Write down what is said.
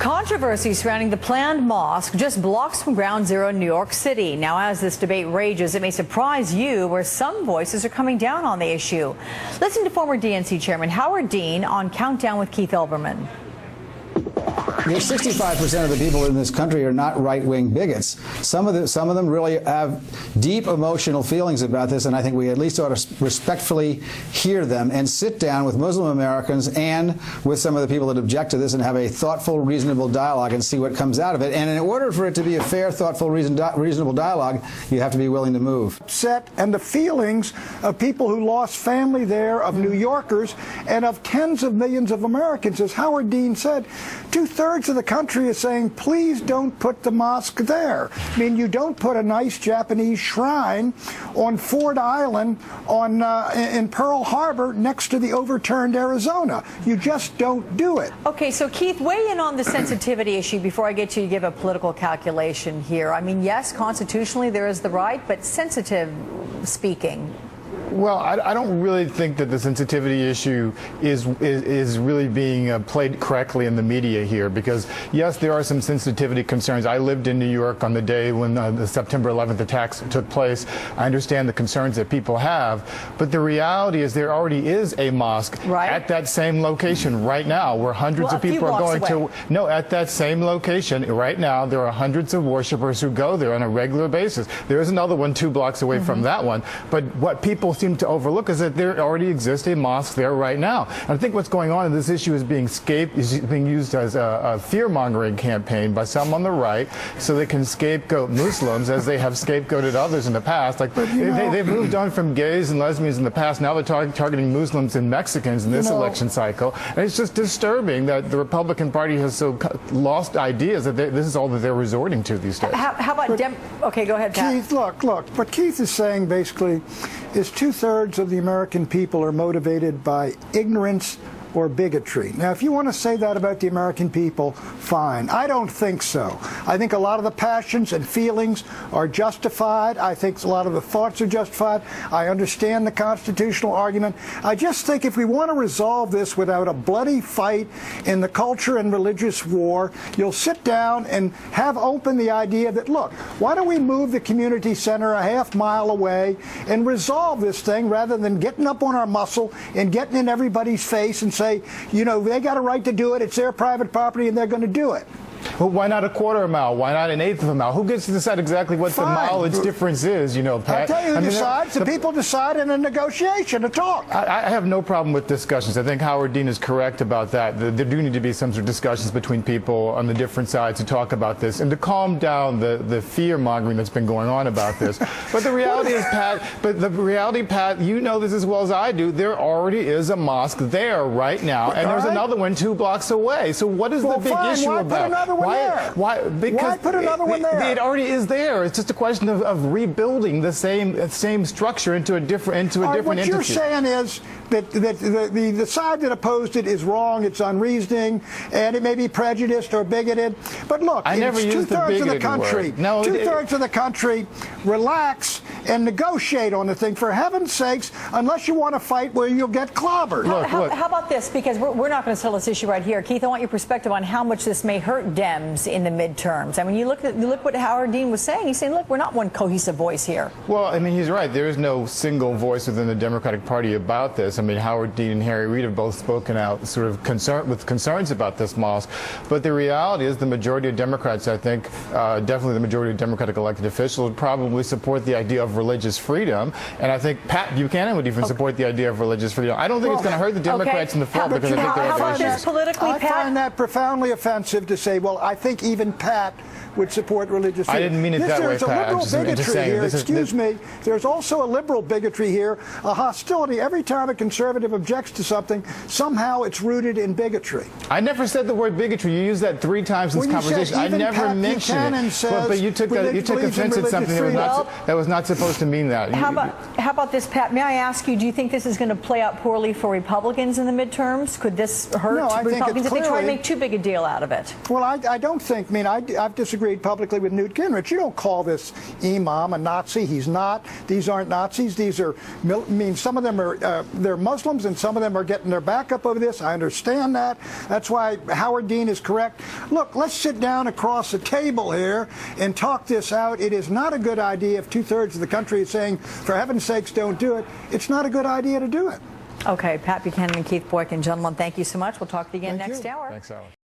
Controversy surrounding the planned mosque just blocks from Ground Zero in New York City. Now, as this debate rages, it may surprise you where some voices are coming down on the issue. Listen to former DNC Chairman Howard Dean on Countdown with Keith Olbermann. 65% of the people in this country are not right-wing bigots. Some of them really have deep emotional feelings about this, and I think we at least ought to respectfully hear them and sit down with Muslim Americans and with some of the people that object to this and have a thoughtful, reasonable dialogue and see what comes out of it. And in order for it to be a fair, thoughtful, reasonable dialogue, you have to be willing to move. And the feelings of people who lost family there, of New Yorkers, and of tens of millions of Americans. As Howard Dean said, two-thirds of the country is saying, please don't put the mosque there. I mean, you don't put a nice Japanese shrine on Ford Island in Pearl Harbor next to the overturned Arizona. You just don't do it. Okay, so Keith, weigh in on the sensitivity issue before I get you to give a political calculation here. I mean, yes, constitutionally there is the right, but sensitive speaking. Well, I don't really think that the sensitivity issue is really being played correctly in the media here, because yes, there are some sensitivity concerns. I lived in New York on the day when the September 11th attacks took place. I understand the concerns that people have, but the reality is there already is a mosque at that same location right now, where hundreds of people are going to. No, at that same location right now, there are hundreds of worshipers who go there on a regular basis. There is another one 2 blocks away from that one, but what people seem to overlook is that there already exists a mosque there right now. And I think what's going on in this issue is being used as a fear-mongering campaign by some on the right, so they can scapegoat Muslims as they have scapegoated others in the past. Like they've moved on from gays and lesbians in the past. Now they're targeting Muslims and Mexicans in this election cycle. And it's just disturbing that the Republican Party has so lost ideas that this is all that they're resorting to these days. How about okay, go ahead, Pat. Keith, look. What Keith is saying basically is two-thirds of the American people are motivated by ignorance or bigotry. Now, if you want to say that about the American people, fine. I don't think so. I think a lot of the passions and feelings are justified. I think a lot of the thoughts are justified. I understand the constitutional argument. I just think if we want to resolve this without a bloody fight in the culture and religious war, you'll sit down and have open the idea that, look, why don't we move the community center a half-mile away and resolve this thing rather than getting up on our muscle and getting in everybody's face and saying, you know, they got a right to do it. It's their private property, and they're going to do it. Well, why not a quarter of a mile? Why not an eighth of a mile? Who gets to decide exactly what the mileage difference is, you know, Pat? I'll tell you who decides. The people decide in a negotiation, a talk. I have no problem with discussions. I think Howard Dean is correct about that. There do need to be some sort of discussions between people on the different sides to talk about this and to calm down the fear-mongering that's been going on about this. But the reality is, Pat, you know this as well as I do, there already is a mosque there right now, and there's another one 2 blocks away. So what is the big issue about? Why put another one there? It already is there. It's just a question of rebuilding the same structure into a different entity. What you're saying is that the side that opposed it is wrong, it's unreasoning, and it may be prejudiced or bigoted. But look, it's two-thirds of the country. No, two-thirds of the country relax and negotiate on the thing, for heaven's sakes, unless you want to fight where you'll get clobbered. How about this? Because we're not going to settle this issue right here. Keith, I want your perspective on how much this may hurt Dems in the midterms. I mean, you look what Howard Dean was saying. He's saying, look, we're not one cohesive voice here. Well, I mean, he's right. There is no single voice within the Democratic Party about this. I mean, Howard Dean and Harry Reid have both spoken out sort of concerns about this mosque. But the reality is the majority of Democrats, I think, definitely the majority of Democratic elected officials would probably support the idea of religious freedom. And I think Pat Buchanan would even support the idea of religious freedom. I don't think it's going to hurt the Democrats in the fall, because I think they're other issues. I find that profoundly offensive to say, well, I think even Pat would support religious freedom. I didn't mean it that way, Pat. There's a liberal bigotry here. Excuse me. There's also a liberal bigotry here, a hostility. Every time a conservative objects to something, somehow it's rooted in bigotry. I never said the word bigotry. You used that 3 times in this conversation. I never mentioned it. But you took offense at something that was not supposed to mean that. How about this, Pat? May I ask you, do you think this is going to play out poorly for Republicans in the midterms? Could this hurt Republicans if they try to make too big a deal out of it? Well, I don't think. I mean, I've disagreed publicly with Newt Gingrich. You don't call this imam a Nazi. He's not. These aren't Nazis. These are. I mean, some of them are. They're they're Muslims, and some of them are getting their back up over this. I understand that. That's why Howard Dean is correct. Look, let's sit down across the table here and talk this out. It is not a good idea if 2/3 of the country is saying, for heaven's sakes, don't do it. It's not a good idea to do it. Okay, Pat Buchanan and Keith Boykin, gentlemen, thank you so much. We'll talk to you again next hour. Thanks, Alex.